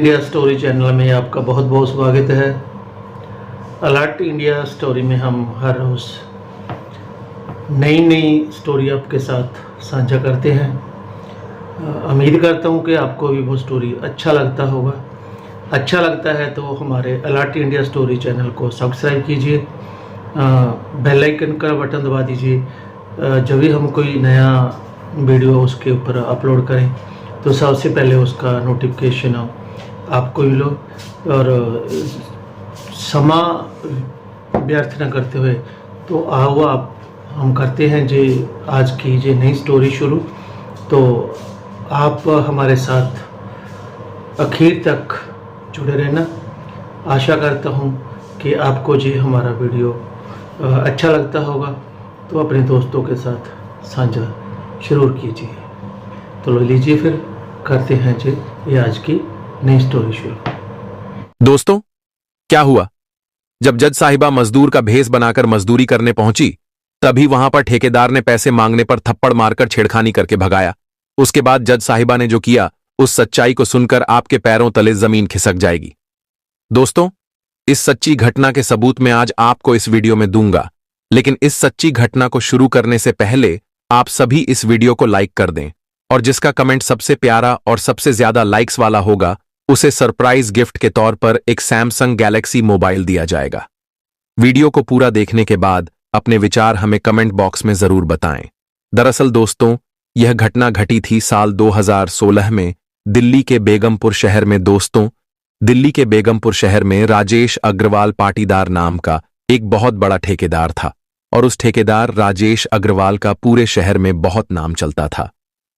India story channel में आपका बहुत बहुत स्वागत है। अलर्ट इंडिया स्टोरी में हम हर रोज़ नई नई स्टोरी आपके साथ साझा करते हैं। उम्मीद करता हूँ कि आपको भी वो स्टोरी अच्छा लगता होगा। अच्छा लगता है तो हमारे अलर्ट इंडिया स्टोरी चैनल को सब्सक्राइब कीजिए, बेल आइकन का बटन दबा दीजिए। जब भी हम कोई नया वीडियो उसके ऊपर अपलोड करें तो सबसे पहले उसका नोटिफिकेशन आपको मिलो। और समा व्यर्थ न करते हुए तो आओ आप हम करते हैं जी आज की जी नई स्टोरी शुरू। तो आप हमारे साथ आखिर तक जुड़े रहना। आशा करता हूँ कि आपको जी हमारा वीडियो अच्छा लगता होगा, तो अपने दोस्तों के साथ साझा जरूर कीजिए। तो लो लीजिए फिर करते हैं जी ये आज की नई स्टोरी शुरू। दोस्तों, क्या हुआ? जब जज साहिबा मजदूर का भेष बनाकर मजदूरी करने पहुंची, तभी वहां पर ठेकेदार ने पैसे मांगने पर थप्पड़ मारकर छेड़खानी करके भगाया। उसके बाद जज साहिबा ने जो किया, उस सच्चाई को सुनकर आपके पैरों तले जमीन खिसक जाएगी। दोस्तों, इस सच्ची घटना के सबूत मैं आज आपको इस वीडियो में दूंगा, लेकिन इस सच्ची घटना को शुरू करने से पहले आप सभी इस वीडियो को लाइक कर दें, और जिसका कमेंट सबसे प्यारा और सबसे ज्यादा लाइक्स वाला होगा उसे सरप्राइज गिफ्ट के तौर पर एक सैमसंग गैलेक्सी मोबाइल दिया जाएगा। वीडियो को पूरा देखने के बाद अपने विचार हमें कमेंट बॉक्स में जरूर बताएं। दरअसल दोस्तों, यह घटना घटी थी साल 2016 में दिल्ली के बेगमपुर शहर में। दिल्ली के बेगमपुर शहर में राजेश अग्रवाल पाटीदार नाम का एक बहुत बड़ा ठेकेदार था, और उस ठेकेदार राजेश अग्रवाल का पूरे शहर में बहुत नाम चलता था।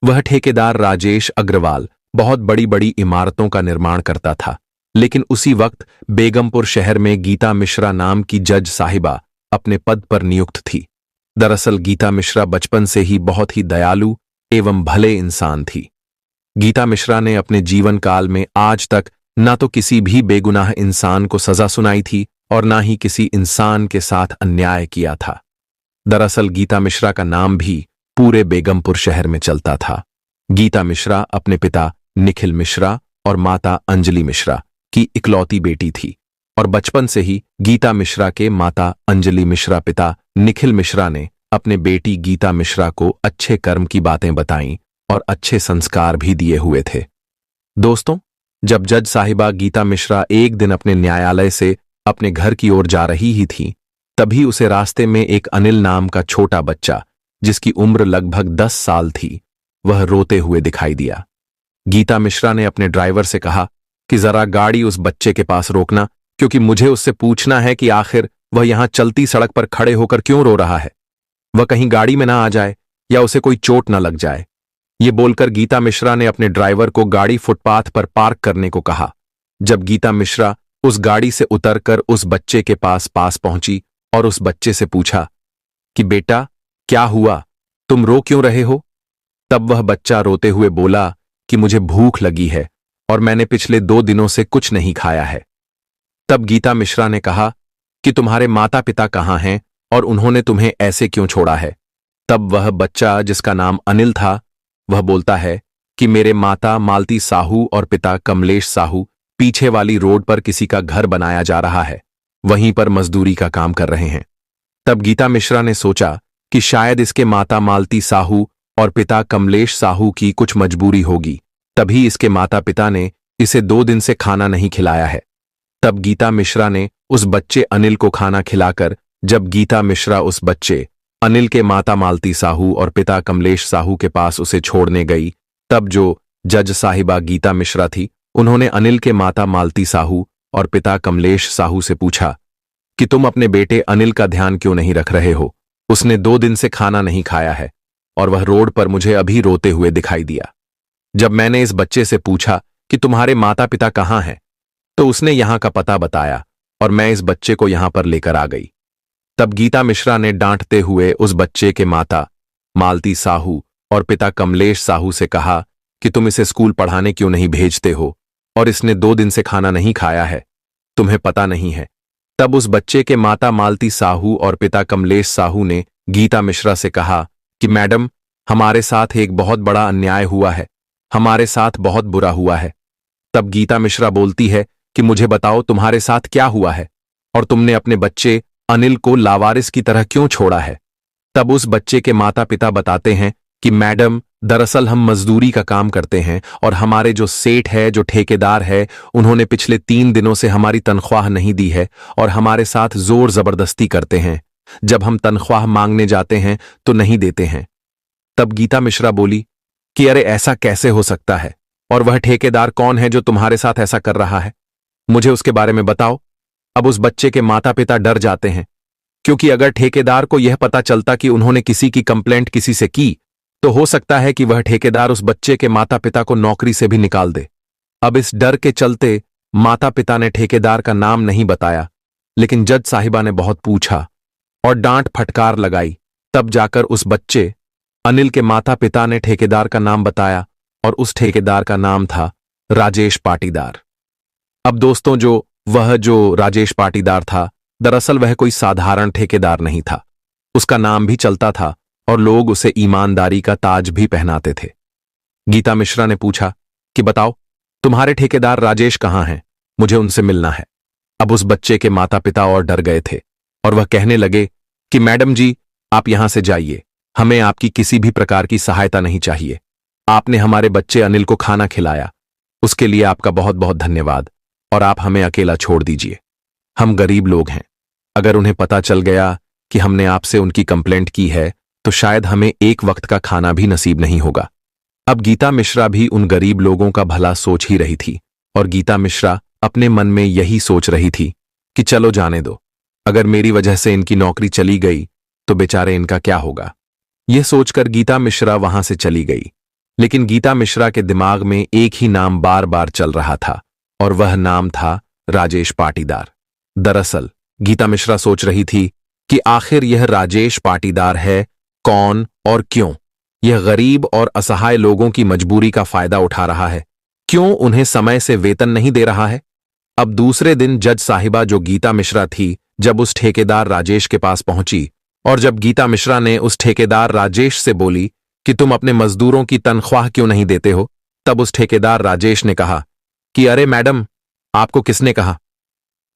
वह ठेकेदार राजेश अग्रवाल बहुत बड़ी बड़ी इमारतों का निर्माण करता था, लेकिन उसी वक्त बेगमपुर शहर में गीता मिश्रा नाम की जज साहिबा अपने पद पर नियुक्त थी। दरअसल गीता मिश्रा बचपन से ही बहुत ही दयालु एवं भले इंसान थी। गीता मिश्रा ने अपने जीवन काल में आज तक ना तो किसी भी बेगुनाह इंसान को सजा सुनाई थी और ना ही किसी इंसान के साथ अन्याय किया था। दरअसल गीता मिश्रा का नाम भी पूरे बेगमपुर शहर में चलता था। गीता मिश्रा अपने पिता निखिल मिश्रा और माता अंजलि मिश्रा की इकलौती बेटी थी, और बचपन से ही गीता मिश्रा के माता अंजलि मिश्रा पिता निखिल मिश्रा ने अपने बेटी गीता मिश्रा को अच्छे कर्म की बातें बताईं और अच्छे संस्कार भी दिए हुए थे। दोस्तों, जब जज साहिबा गीता मिश्रा एक दिन अपने न्यायालय से अपने घर की ओर जा रही ही थी, तभी उसे रास्ते में एक अनिल नाम का छोटा बच्चा, जिसकी उम्र लगभग 10 साल थी, वह रोते हुए दिखाई दिया। गीता मिश्रा ने अपने ड्राइवर से कहा कि जरा गाड़ी उस बच्चे के पास रोकना, क्योंकि मुझे उससे पूछना है कि आखिर वह यहां चलती सड़क पर खड़े होकर क्यों रो रहा है। वह कहीं गाड़ी में ना आ जाए या उसे कोई चोट न लग जाए। ये बोलकर गीता मिश्रा ने अपने ड्राइवर को गाड़ी फुटपाथ पर पार्क करने को कहा। जब गीता मिश्रा उस गाड़ी से उतरकर उस बच्चे के पास पहुंची और उस बच्चे से पूछा कि बेटा, क्या हुआ, तुम रो क्यों रहे हो? तब वह बच्चा रोते हुए बोला कि मुझे भूख लगी है और मैंने पिछले 2 दिनों से कुछ नहीं खाया है। तब गीता मिश्रा ने कहा कि तुम्हारे माता पिता कहाँ हैं और उन्होंने तुम्हें ऐसे क्यों छोड़ा है? तब वह बच्चा, जिसका नाम अनिल था, वह बोलता है कि मेरे माता मालती साहू और पिता कमलेश साहू पीछे वाली रोड पर किसी का घर बनाया जा रहा है, वहीं पर मजदूरी का काम कर रहे हैं। तब गीता मिश्रा ने सोचा कि शायद इसके माता मालती साहू और पिता कमलेश साहू की कुछ मजबूरी होगी, तभी इसके माता पिता ने इसे 2 दिन से खाना नहीं खिलाया है। तब गीता मिश्रा ने उस बच्चे अनिल को खाना खिलाकर, जब गीता मिश्रा उस बच्चे अनिल के माता मालती साहू और पिता कमलेश साहू के पास उसे छोड़ने गई, तब जो जज साहिबा गीता मिश्रा थी, उन्होंने अनिल के माता मालती साहू और पिता कमलेश साहू से पूछा कि तुम अपने बेटे अनिल का ध्यान क्यों नहीं रख रहे हो? उसने 2 दिन से खाना नहीं खाया है और वह रोड पर मुझे अभी रोते हुए दिखाई दिया। जब मैंने इस बच्चे से पूछा कि तुम्हारे माता पिता कहाँ हैं, तो उसने यहां का पता बताया और मैं इस बच्चे को यहां पर लेकर आ गई। तब गीता मिश्रा ने डांटते हुए उस बच्चे के माता मालती साहू और पिता कमलेश साहू से कहा कि तुम इसे स्कूल पढ़ाने क्यों नहीं भेजते हो, और इसने 2 दिन से खाना नहीं खाया है, तुम्हें पता नहीं है। तब उस बच्चे के माता मालती साहू और पिता कमलेश साहू ने गीता मिश्रा से कहा कि मैडम, हमारे साथ एक बहुत बड़ा अन्याय हुआ है, हमारे साथ बहुत बुरा हुआ है। तब गीता मिश्रा बोलती है कि मुझे बताओ तुम्हारे साथ क्या हुआ है और तुमने अपने बच्चे अनिल को लावारिस की तरह क्यों छोड़ा है। तब उस बच्चे के माता पिता बताते हैं कि मैडम, दरअसल हम मजदूरी का काम करते हैं और हमारे जो सेठ है, जो ठेकेदार है, उन्होंने पिछले 3 दिनों से हमारी तनख्वाह नहीं दी है और हमारे साथ जोर जबरदस्ती करते हैं। जब हम तनख्वाह मांगने जाते हैं तो नहीं देते हैं। तब गीता मिश्रा बोली कि अरे ऐसा कैसे हो सकता है, और वह ठेकेदार कौन है जो तुम्हारे साथ ऐसा कर रहा है, मुझे उसके बारे में बताओ। अब उस बच्चे के माता पिता डर जाते हैं, क्योंकि अगर ठेकेदार को यह पता चलता कि उन्होंने किसी की कंप्लेंट किसी से की तो हो सकता है कि वह ठेकेदार उस बच्चे के माता पिता को नौकरी से भी निकाल दे। अब इस डर के चलते माता पिता ने ठेकेदार का नाम नहीं बताया, लेकिन जज साहिबा ने बहुत पूछा और डांट फटकार लगाई। तब जाकर उस बच्चे अनिल के माता पिता ने ठेकेदार का नाम बताया और उस ठेकेदार का नाम था राजेश पाटीदार। अब दोस्तों, जो राजेश पाटीदार था, दरअसल वह कोई साधारण ठेकेदार नहीं था। उसका नाम भी चलता था और लोग उसे ईमानदारी का ताज भी पहनाते थे। गीता मिश्रा ने पूछा कि बताओ तुम्हारे ठेकेदार राजेश कहाँ हैं, मुझे उनसे मिलना है। अब उस बच्चे के माता पिता और डर गए थे और वह कहने लगे कि मैडम जी, आप यहां से जाइए, हमें आपकी किसी भी प्रकार की सहायता नहीं चाहिए। आपने हमारे बच्चे अनिल को खाना खिलाया, उसके लिए आपका बहुत बहुत धन्यवाद, और आप हमें अकेला छोड़ दीजिए। हम गरीब लोग हैं, अगर उन्हें पता चल गया कि हमने आपसे उनकी कंप्लेंट की है तो शायद हमें एक वक्त का खाना भी नसीब नहीं होगा। अब गीता मिश्रा भी उन गरीब लोगों का भला सोच ही रही थी और गीता मिश्रा अपने मन में यही सोच रही थी कि चलो जाने दो, अगर मेरी वजह से इनकी नौकरी चली गई तो बेचारे इनका क्या होगा। यह सोचकर गीता मिश्रा वहां से चली गई, लेकिन गीता मिश्रा के दिमाग में एक ही नाम बार बार चल रहा था और वह नाम था राजेश पाटीदार। दरअसल गीता मिश्रा सोच रही थी कि आखिर यह राजेश पाटीदार है कौन और क्यों यह गरीब और असहाय लोगों की मजबूरी का फायदा उठा रहा है, क्यों उन्हें समय से वेतन नहीं दे रहा है। अब दूसरे दिन जज साहिबा, जो गीता मिश्रा थी, जब उस ठेकेदार राजेश के पास पहुंची और जब गीता मिश्रा ने उस ठेकेदार राजेश से बोली कि तुम अपने मजदूरों की तनख्वाह क्यों नहीं देते हो, तब उस ठेकेदार राजेश ने कहा कि अरे मैडम, आपको किसने कहा,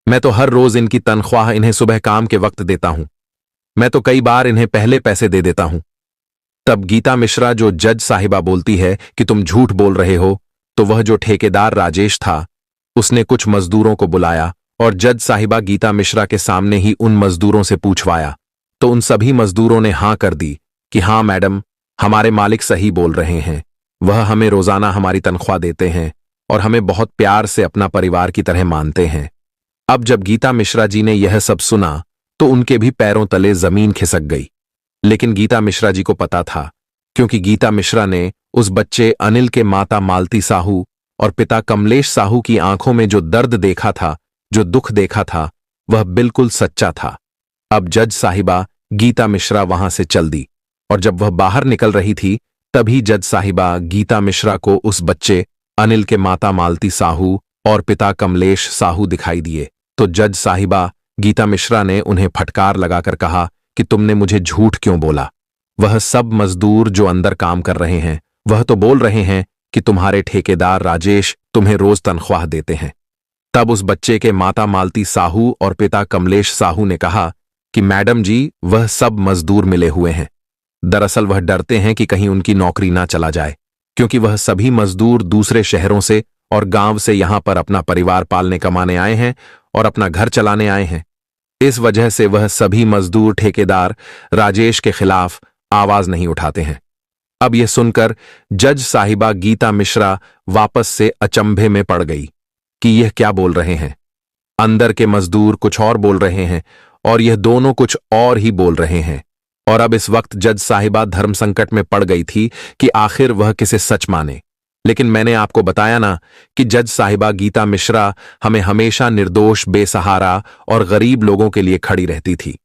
मैं तो हर रोज इनकी तनख्वाह इन्हें सुबह काम के वक्त देता हूं, मैं तो कई बार इन्हें पहले पैसे दे देता हूं। तब गीता मिश्रा, जो जज साहिबा, बोलती है कि तुम झूठ बोल रहे हो। तो वह जो ठेकेदार राजेश था, उसने कुछ मजदूरों को बुलाया और जज साहिबा गीता मिश्रा के सामने ही उन मजदूरों से पूछवाया। तो उन सभी मजदूरों ने हां कर दी कि हां मैडम, हमारे मालिक सही बोल रहे हैं, वह हमें रोजाना हमारी तनख्वाह देते हैं और हमें बहुत प्यार से अपना परिवार की तरह मानते हैं। अब जब गीता मिश्रा जी ने यह सब सुना तो उनके भी पैरों तले जमीन खिसक गई, लेकिन गीता मिश्रा जी को पता था, क्योंकि गीता मिश्रा ने उस बच्चे अनिल के माता मालती साहू और पिता कमलेश साहू की आंखों में जो दर्द देखा था, जो दुख देखा था, वह बिल्कुल सच्चा था। अब जज साहिबा गीता मिश्रा वहां से चल दी और जब वह बाहर निकल रही थी तभी जज साहिबा गीता मिश्रा को उस बच्चे अनिल के माता मालती साहू और पिता कमलेश साहू दिखाई दिए। तो जज साहिबा गीता मिश्रा ने उन्हें फटकार लगाकर कहा कि तुमने मुझे झूठ क्यों बोला। वह सब मजदूर जो अंदर काम कर रहे हैं, वह तो बोल रहे हैं कि तुम्हारे ठेकेदार राजेश तुम्हें रोज तनख्वाह देते हैं। तब उस बच्चे के माता मालती साहू और पिता कमलेश साहू ने कहा कि मैडम जी, वह सब मजदूर मिले हुए हैं। दरअसल वह डरते हैं कि कहीं उनकी नौकरी ना चला जाए, क्योंकि वह सभी मजदूर दूसरे शहरों से और गांव से यहां पर अपना परिवार पालने कमाने आए हैं और अपना घर चलाने आए हैं। इस वजह से वह सभी मजदूर ठेकेदार राजेश के खिलाफ आवाज नहीं उठाते हैं। अब यह सुनकर जज साहिबा गीता मिश्रा वापस से अचंभे में पड़ गई कि यह क्या बोल रहे हैं। अंदर के मजदूर कुछ और बोल रहे हैं और यह दोनों कुछ और ही बोल रहे हैं। और अब इस वक्त जज साहिबा धर्म संकट में पड़ गई थी कि आखिर वह किसे सच माने। लेकिन मैंने आपको बताया ना कि जज साहिबा गीता मिश्रा हमें हमेशा निर्दोष, बेसहारा और गरीब लोगों के लिए खड़ी रहती थी।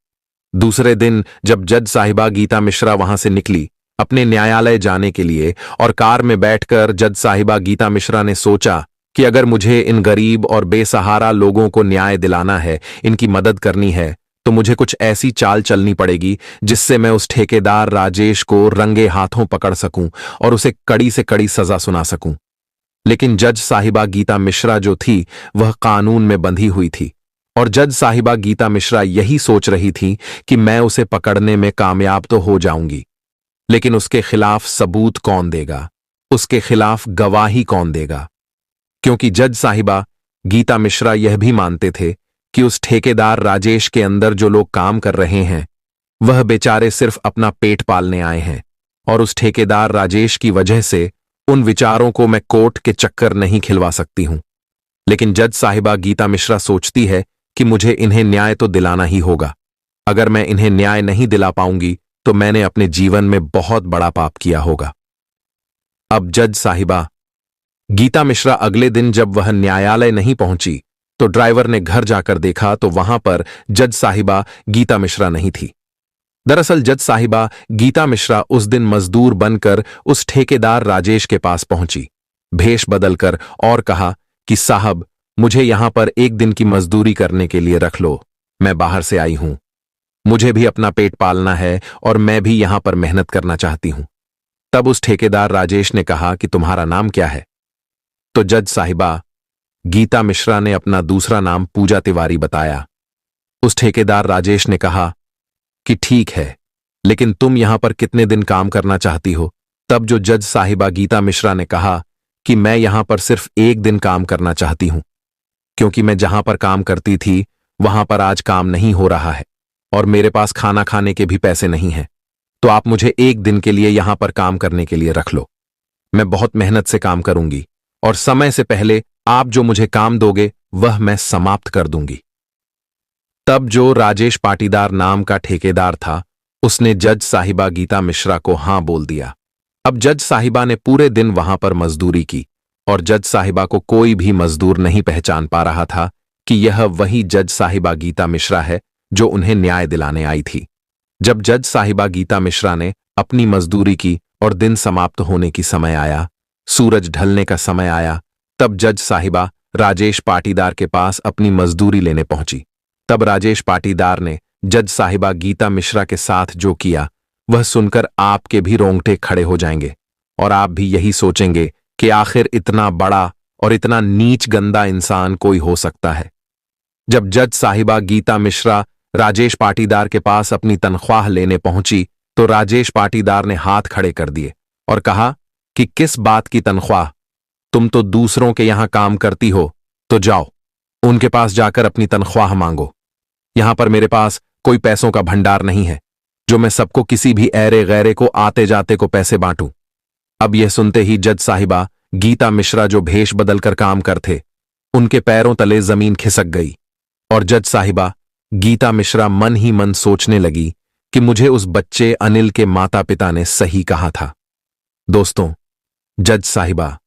दूसरे दिन जब जज साहिबा गीता मिश्रा वहां से निकली अपने न्यायालय जाने के लिए और कार में बैठकर जज साहिबा गीता मिश्रा ने सोचा कि अगर मुझे इन गरीब और बेसहारा लोगों को न्याय दिलाना है, इनकी मदद करनी है, तो मुझे कुछ ऐसी चाल चलनी पड़ेगी जिससे मैं उस ठेकेदार राजेश को रंगे हाथों पकड़ सकूं और उसे कड़ी से कड़ी सजा सुना सकूं। लेकिन जज साहिबा गीता मिश्रा जो थी वह कानून में बंधी हुई थी और जज साहिबा गीता मिश्रा यही सोच रही थी कि मैं उसे पकड़ने में कामयाब तो हो जाऊंगी, लेकिन उसके खिलाफ सबूत कौन देगा, उसके खिलाफ गवाही कौन देगा? क्योंकि जज साहिबा गीता मिश्रा यह भी मानते थे कि उस ठेकेदार राजेश के अंदर जो लोग काम कर रहे हैं वह बेचारे सिर्फ अपना पेट पालने आए हैं और उस ठेकेदार राजेश की वजह से उन विचारों को मैं कोर्ट के चक्कर नहीं खिलवा सकती हूं। लेकिन जज साहिबा गीता मिश्रा सोचती है कि मुझे इन्हें न्याय तो दिलाना ही होगा। अगर मैं इन्हें न्याय नहीं दिला पाऊंगी तो मैंने अपने जीवन में बहुत बड़ा पाप किया होगा। अब जज साहिबा गीता मिश्रा अगले दिन जब वह न्यायालय नहीं पहुंची तो ड्राइवर ने घर जाकर देखा तो वहां पर जज साहिबा गीता मिश्रा नहीं थी। दरअसल जज साहिबा गीता मिश्रा उस दिन मजदूर बनकर उस ठेकेदार राजेश के पास पहुंची, भेष बदलकर, और कहा कि साहब, मुझे यहां पर एक दिन की मजदूरी करने के लिए रख लो। मैं बाहर से आई हूं, मुझे भी अपना पेट पालना है और मैं भी यहां पर मेहनत करना चाहती हूं। तब उस ठेकेदार राजेश ने कहा कि तुम्हारा नाम क्या है? तो जज साहिबा गीता मिश्रा ने अपना दूसरा नाम पूजा तिवारी बताया। उस ठेकेदार राजेश ने कहा कि ठीक है, लेकिन तुम यहां पर कितने दिन काम करना चाहती हो? तब जो जज साहिबा गीता मिश्रा ने कहा कि मैं यहां पर सिर्फ एक दिन काम करना चाहती हूं, क्योंकि मैं जहां पर काम करती थी वहां पर आज काम नहीं हो रहा है और मेरे पास खाना खाने के भी पैसे नहीं हैं, तो आप मुझे एक दिन के लिए यहां पर काम करने के लिए रख लो। मैं बहुत मेहनत से काम करूंगी और समय से पहले आप जो मुझे काम दोगे वह मैं समाप्त कर दूंगी। तब जो राजेश पाटीदार नाम का ठेकेदार था उसने जज साहिबा गीता मिश्रा को हां बोल दिया। अब जज साहिबा ने पूरे दिन वहां पर मजदूरी की और जज साहिबा को कोई भी मजदूर नहीं पहचान पा रहा था कि यह वही जज साहिबा गीता मिश्रा है जो उन्हें न्याय दिलाने आई थी। जब जज साहिबा गीता मिश्रा ने अपनी मजदूरी की और दिन समाप्त होने की समय आया, सूरज ढलने का समय आया, तब जज साहिबा राजेश पाटीदार के पास अपनी मजदूरी लेने पहुंची। तब राजेश पाटीदार ने जज साहिबा गीता मिश्रा के साथ जो किया वह सुनकर आपके भी रोंगटे खड़े हो जाएंगे और आप भी यही सोचेंगे कि आखिर इतना बड़ा और इतना नीच गंदा इंसान कोई हो सकता है। जब जज साहिबा गीता मिश्रा राजेश पाटीदार के पास अपनी तनख्वाह लेने पहुंची तो राजेश पाटीदार ने हाथ खड़े कर दिए और कहा कि किस बात की तनख्वाह? तुम तो दूसरों के यहां काम करती हो, तो जाओ उनके पास जाकर अपनी तनख्वाह मांगो। यहां पर मेरे पास कोई पैसों का भंडार नहीं है जो मैं सबको किसी भी ऐरे गैरे को आते जाते को पैसे बांटूं। अब यह सुनते ही जज साहिबा गीता मिश्रा जो भेष बदलकर काम करते उनके पैरों तले जमीन खिसक गई और जज साहिबा गीता मिश्रा मन ही मन सोचने लगी कि मुझे उस बच्चे अनिल के माता पिता ने सही कहा था। दोस्तों, जज साहिबा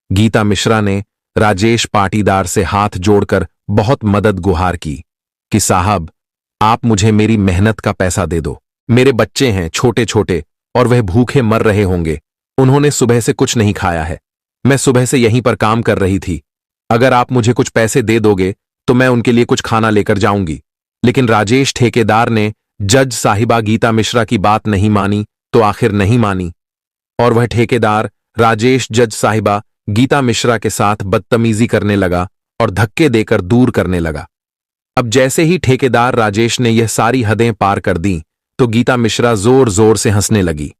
गीता मिश्रा ने राजेश पाटीदार से हाथ जोड़कर बहुत मदद गुहार की कि साहब, आप मुझे मेरी मेहनत का पैसा दे दो। मेरे बच्चे हैं छोटे छोटे और वह भूखे मर रहे होंगे, उन्होंने सुबह से कुछ नहीं खाया है। मैं सुबह से यहीं पर काम कर रही थी, अगर आप मुझे कुछ पैसे दे दोगे तो मैं उनके लिए कुछ खाना लेकर जाऊंगी। लेकिन राजेश ठेकेदार ने जज साहिबा गीता मिश्रा की बात नहीं मानी तो आखिर नहीं मानी और वह ठेकेदार राजेश जज साहिबा गीता मिश्रा के साथ बदतमीजी करने लगा और धक्के देकर दूर करने लगा। अब जैसे ही ठेकेदार राजेश ने यह सारी हदें पार कर दी तो गीता मिश्रा जोर जोर से हंसने लगी।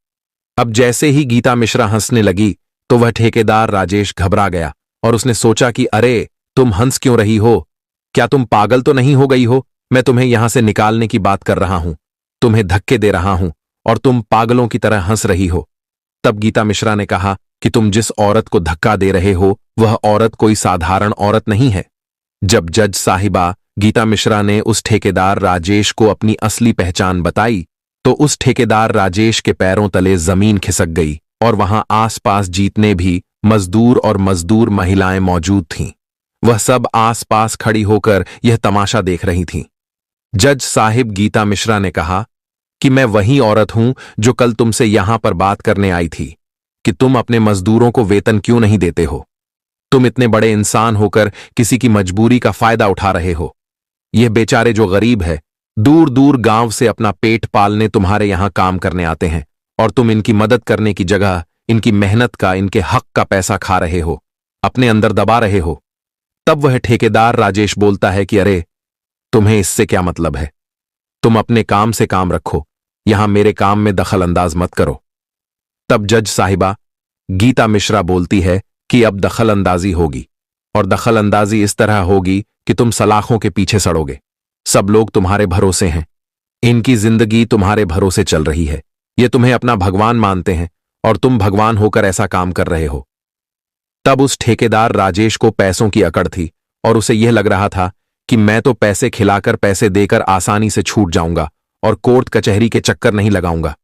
अब जैसे ही गीता मिश्रा हंसने लगी तो वह ठेकेदार राजेश घबरा गया और उसने सोचा कि अरे, तुम हंस क्यों रही हो? क्या तुम पागल तो नहीं हो गई हो? मैं तुम्हें यहां से निकालने की बात कर रहा हूं, तुम्हें धक्के दे रहा हूं और तुम पागलों की तरह हंस रही हो। तब गीता मिश्रा ने कहा कि तुम जिस औरत को धक्का दे रहे हो वह औरत कोई साधारण औरत नहीं है। जब जज साहिबा गीता मिश्रा ने उस ठेकेदार राजेश को अपनी असली पहचान बताई तो उस ठेकेदार राजेश के पैरों तले जमीन खिसक गई और वहां आसपास जितने भी मजदूर और मजदूर महिलाएं मौजूद थीं, वह सब आसपास खड़ी होकर यह तमाशा देख रही थीं। जज साहिब गीता मिश्रा ने कहा कि मैं वही औरत हूं जो कल तुमसे यहां पर बात करने आई थी कि तुम अपने मजदूरों को वेतन क्यों नहीं देते हो। तुम इतने बड़े इंसान होकर किसी की मजबूरी का फायदा उठा रहे हो। यह बेचारे जो गरीब है, दूर दूर गांव से अपना पेट पालने तुम्हारे यहां काम करने आते हैं और तुम इनकी मदद करने की जगह इनकी मेहनत का, इनके हक का पैसा खा रहे हो। अपने अंदर दबा रहे हो। तब वह ठेकेदार राजेश बोलता है कि अरे, तुम्हें इससे क्या मतलब है? तुम अपने काम से काम रखो, यहां मेरे काम में दखल अंदाज मत करो। तब जज साहिबा गीता मिश्रा बोलती है कि अब दखल अंदाजी होगी, और दखल अंदाजी इस तरह होगी कि तुम सलाखों के पीछे सड़ोगे। सब लोग तुम्हारे भरोसे हैं, इनकी जिंदगी तुम्हारे भरोसे चल रही है। ये तुम्हें अपना भगवान मानते हैं और तुम भगवान होकर ऐसा काम कर रहे हो। तब उस ठेकेदार राजेश को पैसों की अकड़ थी और उसे यह लग रहा था कि मैं तो पैसे खिलाकर पैसे देकर आसानी से छूट जाऊंगा और कोर्ट कचहरी के चक्कर नहीं लगाऊंगा।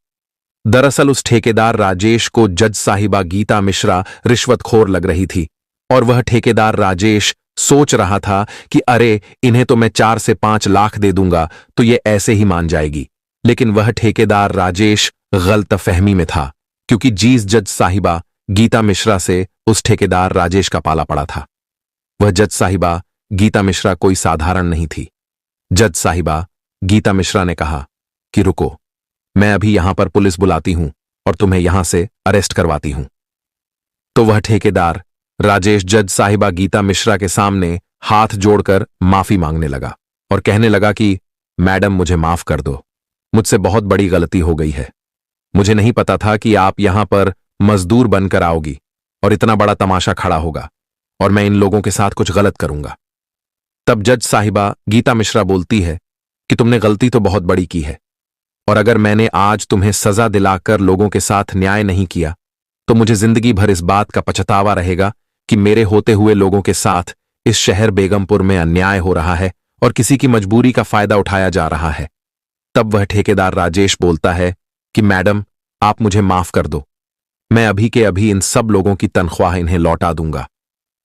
दरअसल उस ठेकेदार राजेश को जज साहिबा गीता मिश्रा रिश्वतखोर लग रही थी और वह ठेकेदार राजेश सोच रहा था कि अरे, इन्हें तो मैं 4 से 5 लाख दे दूंगा तो ये ऐसे ही मान जाएगी। लेकिन वह ठेकेदार राजेश गलतफहमी में था, क्योंकि जीस जज साहिबा गीता मिश्रा से उस ठेकेदार राजेश का पाला पड़ा था। वह जज साहिबा गीता मिश्रा कोई साधारण नहीं थी। जज साहिबा गीता मिश्रा ने कहा कि रुको, मैं अभी यहां पर पुलिस बुलाती हूं और तुम्हें यहां से अरेस्ट करवाती हूं। तो वह ठेकेदार राजेश जज साहिबा गीता मिश्रा के सामने हाथ जोड़कर माफी मांगने लगा और कहने लगा कि मैडम, मुझे माफ कर दो, मुझसे बहुत बड़ी गलती हो गई है। मुझे नहीं पता था कि आप यहां पर मजदूर बनकर आओगी और इतना बड़ा तमाशा खड़ा होगा और मैं इन लोगों के साथ कुछ गलत करूंगा। तब जज साहिबा गीता मिश्रा बोलती है कि तुमने गलती तो बहुत बड़ी की है, और अगर मैंने आज तुम्हें सजा दिलाकर लोगों के साथ न्याय नहीं किया तो मुझे जिंदगी भर इस बात का पछतावा रहेगा कि मेरे होते हुए लोगों के साथ इस शहर बेगमपुर में अन्याय हो रहा है और किसी की मजबूरी का फायदा उठाया जा रहा है। तब वह ठेकेदार राजेश बोलता है कि मैडम, आप मुझे माफ कर दो, मैं अभी के अभी इन सब लोगों की तनख्वाह इन्हें लौटा दूंगा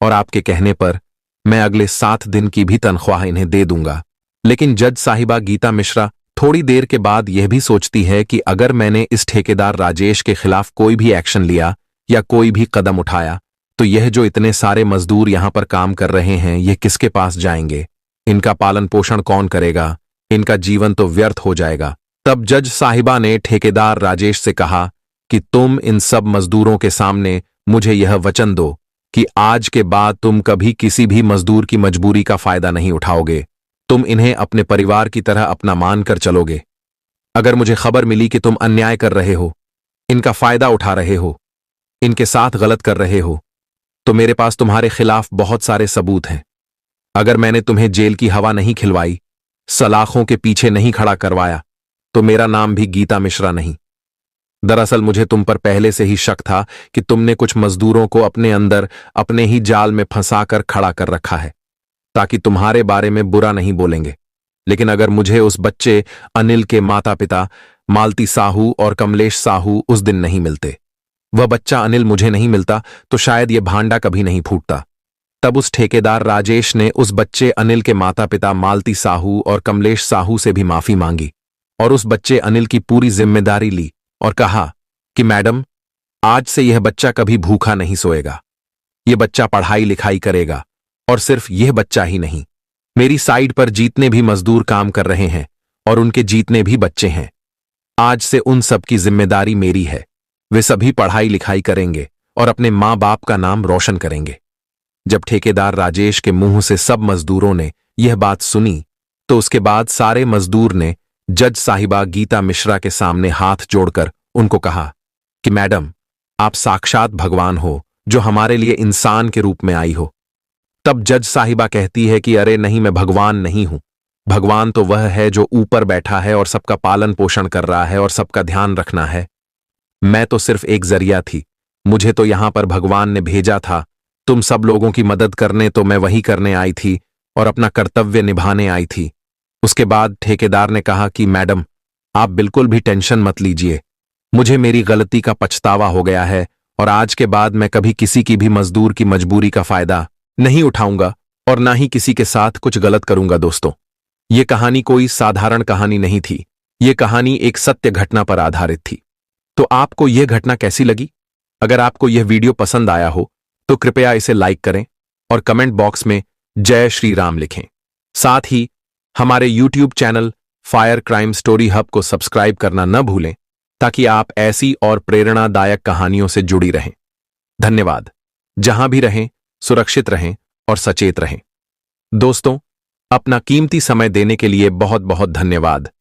और आपके कहने पर मैं अगले 7 दिन की भी तनख्वाह इन्हें दे दूंगा। लेकिन जज साहिबा गीता मिश्रा थोड़ी देर के बाद यह भी सोचती है कि अगर मैंने इस ठेकेदार राजेश के खिलाफ कोई भी एक्शन लिया या कोई भी कदम उठाया तो यह जो इतने सारे मजदूर यहां पर काम कर रहे हैं, यह किसके पास जाएंगे? इनका पालन पोषण कौन करेगा? इनका जीवन तो व्यर्थ हो जाएगा। तब जज साहिबा ने ठेकेदार राजेश से कहा कि तुम इन सब मजदूरों के सामने मुझे यह वचन दो कि आज के बाद तुम कभी किसी भी मजदूर की मजबूरी का फायदा नहीं उठाओगे। तुम इन्हें अपने परिवार की तरह अपना मानकर चलोगे। अगर मुझे खबर मिली कि तुम अन्याय कर रहे हो, इनका फायदा उठा रहे हो, इनके साथ गलत कर रहे हो, तो मेरे पास तुम्हारे खिलाफ बहुत सारे सबूत हैं। अगर मैंने तुम्हें जेल की हवा नहीं खिलवाई, सलाखों के पीछे नहीं खड़ा करवाया, तो मेरा नाम भी गीता मिश्रा नहीं। दरअसल मुझे तुम पर पहले से ही शक था कि तुमने कुछ मजदूरों को अपने अंदर अपने ही जाल में फंसाकर खड़ा कर रखा है ताकि तुम्हारे बारे में बुरा नहीं बोलेंगे। लेकिन अगर मुझे उस बच्चे अनिल के माता पिता मालती साहू और कमलेश साहू उस दिन नहीं मिलते, वह बच्चा अनिल मुझे नहीं मिलता, तो शायद यह भांडा कभी नहीं फूटता। तब उस ठेकेदार राजेश ने उस बच्चे अनिल के माता पिता मालती साहू और कमलेश साहू से भी माफी मांगी और उस बच्चे अनिल की पूरी जिम्मेदारी ली और कहा कि मैडम, आज से यह बच्चा कभी भूखा नहीं सोएगा। यह बच्चा पढ़ाई लिखाई करेगा, और सिर्फ यह बच्चा ही नहीं, मेरी साइड पर जितने भी मजदूर काम कर रहे हैं और उनके जितने भी बच्चे हैं, आज से उन सब की जिम्मेदारी मेरी है। वे सभी पढ़ाई लिखाई करेंगे और अपने माँ बाप का नाम रोशन करेंगे। जब ठेकेदार राजेश के मुंह से सब मजदूरों ने यह बात सुनी तो उसके बाद सारे मजदूर ने जज साहिबा गीता मिश्रा के सामने हाथ जोड़कर उनको कहा कि मैडम, आप साक्षात भगवान हो जो हमारे लिए इंसान के रूप में आई हो। तब जज साहिबा कहती है कि अरे नहीं, मैं भगवान नहीं हूं। भगवान तो वह है जो ऊपर बैठा है और सबका पालन पोषण कर रहा है और सबका ध्यान रखना है। मैं तो सिर्फ एक जरिया थी। मुझे तो यहां पर भगवान ने भेजा था तुम सब लोगों की मदद करने, तो मैं वही करने आई थी और अपना कर्तव्य निभाने आई थी। उसके बाद ठेकेदार ने कहा कि मैडम, आप बिल्कुल भी टेंशन मत लीजिए, मुझे मेरी गलती का पछतावा हो गया है और आज के बाद मैं कभी किसी की भी मजदूर की मजबूरी का फायदा नहीं उठाऊंगा और ना ही किसी के साथ कुछ गलत करूंगा। दोस्तों, ये कहानी कोई साधारण कहानी नहीं थी, ये कहानी एक सत्य घटना पर आधारित थी। तो आपको यह घटना कैसी लगी? अगर आपको यह वीडियो पसंद आया हो तो कृपया इसे लाइक करें और कमेंट बॉक्स में जय श्री राम लिखें। साथ ही हमारे YouTube channel fire crime story hub को सब्सक्राइब करना न भूलें ताकि आप ऐसी और प्रेरणादायक कहानियों से जुड़ी रहें। धन्यवाद। जहां भी रहें, सुरक्षित रहें और सचेत रहें। दोस्तों, अपना कीमती समय देने के लिए बहुत बहुत धन्यवाद।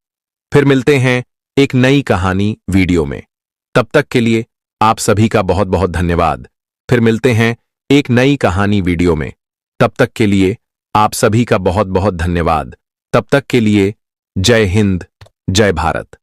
फिर मिलते हैं एक नई कहानी वीडियो में। तब तक के लिए आप सभी का बहुत बहुत धन्यवाद। फिर मिलते हैं एक नई कहानी वीडियो में। तब तक के लिए आप सभी का बहुत बहुत धन्यवाद। तब तक के लिए जय हिंद, जय भारत।